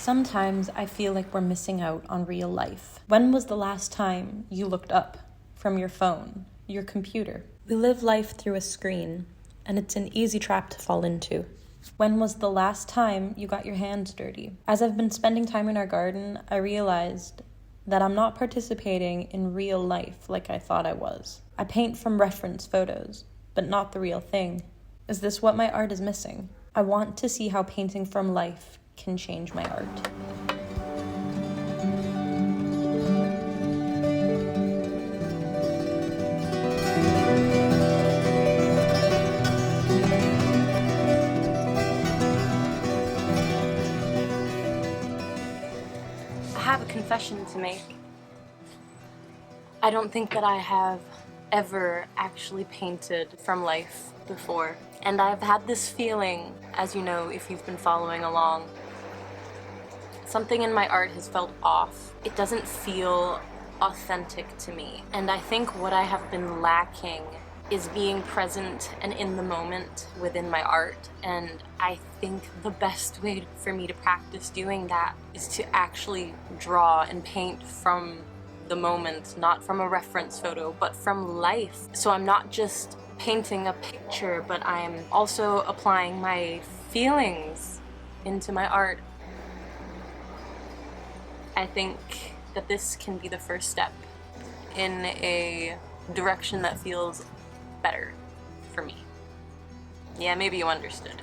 Sometimes I feel like we're missing out on real life. When was the last time you looked up from your phone, your computer? We live life through a screen, and it's an easy trap to fall into. When was the last time you got your hands dirty? As I've been spending time in our garden, I realized that I'm not participating in real life like I thought I was. I paint from reference photos, but not the real thing. Is this what my art is missing? I want to see how painting from life can change my art. I have a confession to make. I don't think that I have ever actually painted from life before. And I've had this feeling, as you know if you've been following along, something in my art has felt off. It doesn't feel authentic to me. And I think what I have been lacking is being present and in the moment within my art. And I think the best way for me to practice doing that is to actually draw and paint from the moment, not from a reference photo, but from life. So I'm not just painting a picture, but I'm also applying my feelings into my art. I think that this can be the first step in a direction that feels better for me. Yeah, maybe you understood.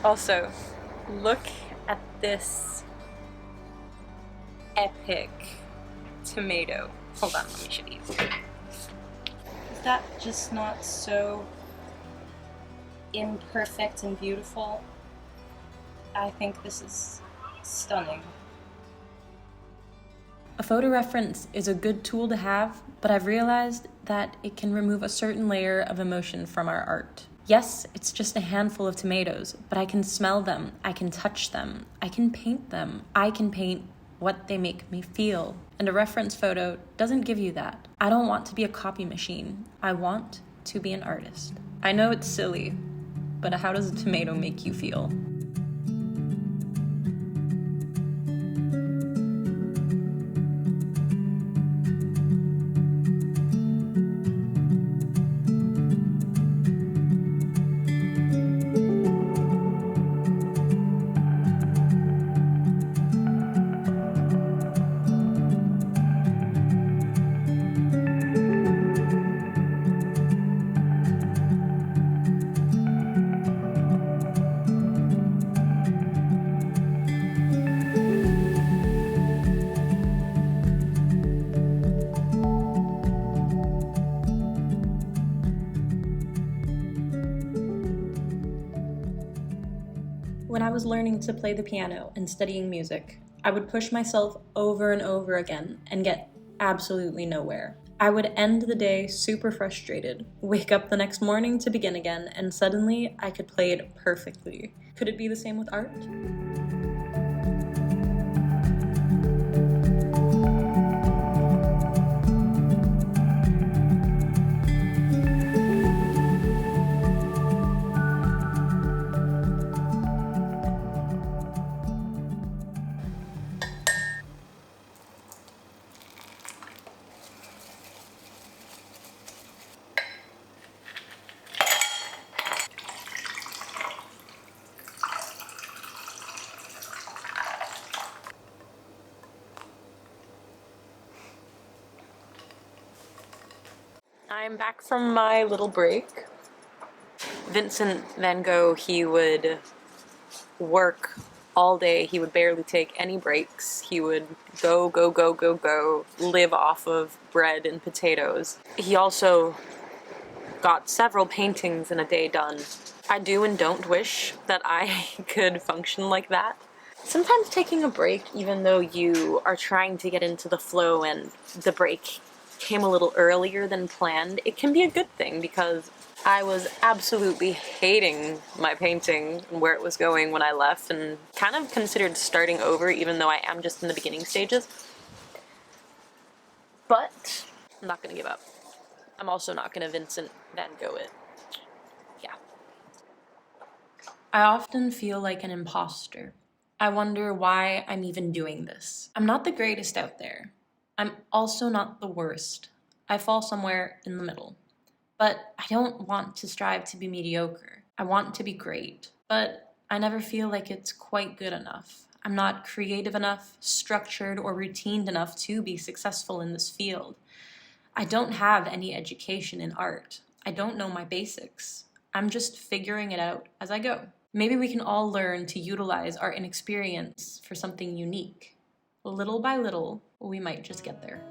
Also, look at this epic tomato. Hold on, let me show you. Is that just not so imperfect and beautiful? I think this is stunning. A photo reference is a good tool to have, but I've realized that it can remove a certain layer of emotion from our art. Yes, it's just a handful of tomatoes, but I can smell them, I can touch them, I can paint them, I can paint what they make me feel. And a reference photo doesn't give you that. I don't want to be a copy machine. I want to be an artist. I know it's silly, but how does a tomato make you feel? When I was learning to play the piano and studying music, I would push myself over and over again and get absolutely nowhere. I would end the day super frustrated, wake up the next morning to begin again, and suddenly I could play it perfectly. Could it be the same with art? I'm back from my little break. Vincent van Gogh, he would work all day. He would barely take any breaks. He would go, live off of bread and potatoes. He also got several paintings in a day done. I do and don't wish that I could function like that. Sometimes taking a break, even though you are trying to get into the flow and the break came a little earlier than planned, it can be a good thing, because I was absolutely hating my painting and where it was going when I left, and kind of considered starting over, even though I am just in the beginning stages. But I'm not gonna give up. I'm also not gonna Vincent van Gogh it. Yeah. I often feel like an imposter. I wonder why I'm even doing this. I'm not the greatest out there. I'm also not the worst. I fall somewhere in the middle. But I don't want to strive to be mediocre. I want to be great. But I never feel like it's quite good enough. I'm not creative enough, structured, or routined enough to be successful in this field. I don't have any education in art. I don't know my basics. I'm just figuring it out as I go. Maybe we can all learn to utilize our inexperience for something unique. Little by little, we might just get there.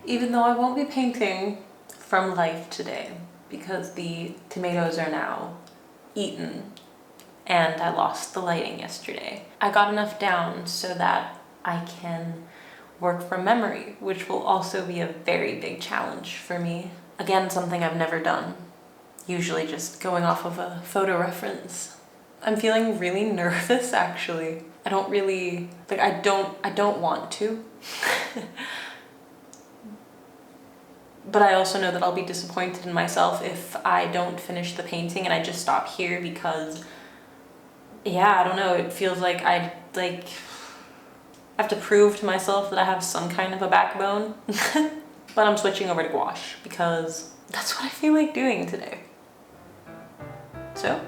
Even though I won't be painting from life today because the tomatoes are now eaten and I lost the lighting yesterday, I got enough down so that I can work from memory, which will also be a very big challenge for me. Again, something I've never done, usually just going off of a photo reference. I'm feeling really nervous actually. I don't want to. But I also know that I'll be disappointed in myself if I don't finish the painting and I just stop here because, yeah, I don't know, it feels like I have to prove to myself that I have some kind of a backbone. But I'm switching over to gouache because that's what I feel like doing today. So.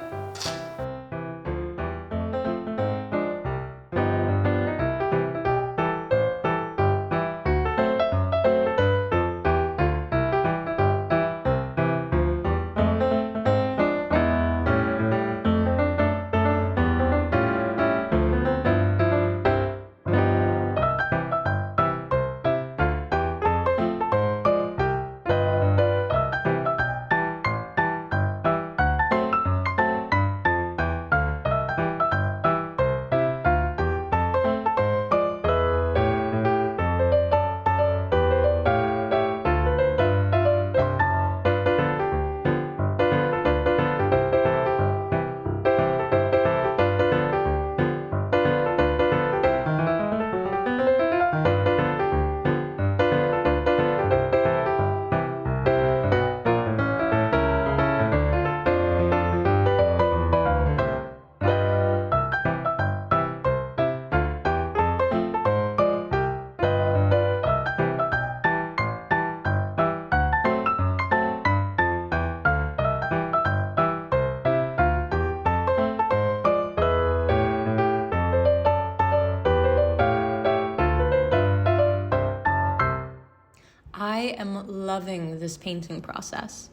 I am loving this painting process.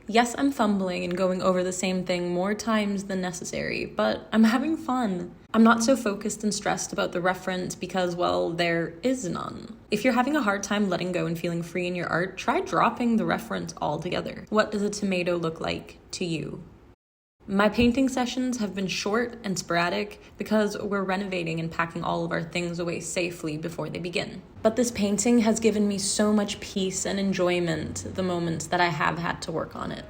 Yes, I'm fumbling and going over the same thing more times than necessary, but I'm having fun. I'm not so focused and stressed about the reference because, well, there is none. If you're having a hard time letting go and feeling free in your art, try dropping the reference altogether. What does a tomato look like to you? My painting sessions have been short and sporadic because we're renovating and packing all of our things away safely before they begin. But this painting has given me so much peace and enjoyment the moments that I have had to work on it.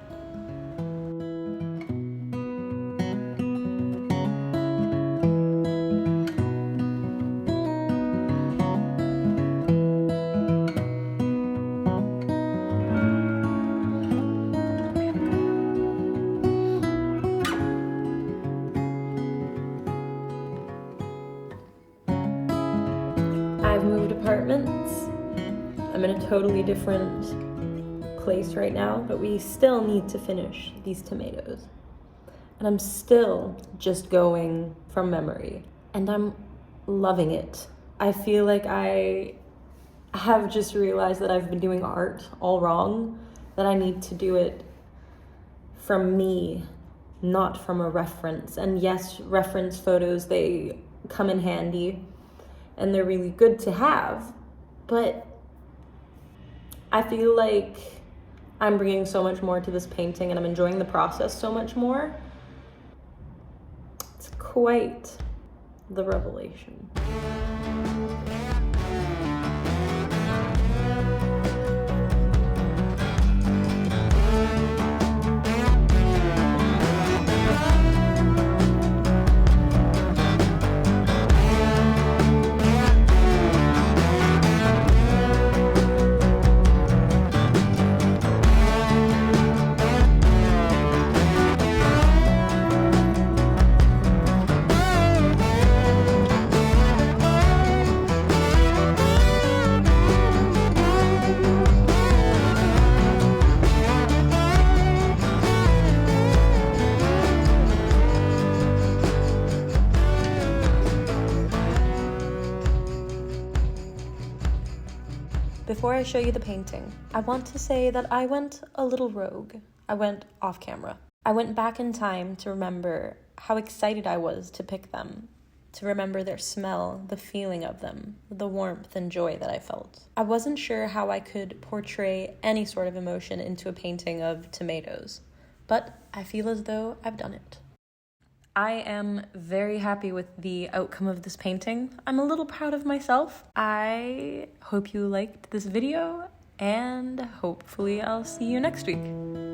I've moved apartments. I'm in a totally different place right now, but we still need to finish these tomatoes. And I'm still just going from memory, and I'm loving it. I feel like I have just realized that I've been doing art all wrong, that I need to do it from me, not from a reference. And yes, reference photos, they come in handy and they're really good to have, but I feel like I'm bringing so much more to this painting and I'm enjoying the process so much more. It's quite the revelation. Before I show you the painting, I want to say that I went a little rogue. I went off camera. I went back in time to remember how excited I was to pick them, to remember their smell, the feeling of them, the warmth and joy that I felt. I wasn't sure how I could portray any sort of emotion into a painting of tomatoes, but I feel as though I've done it. I am very happy with the outcome of this painting. I'm a little proud of myself. I hope you liked this video, and hopefully I'll see you next week.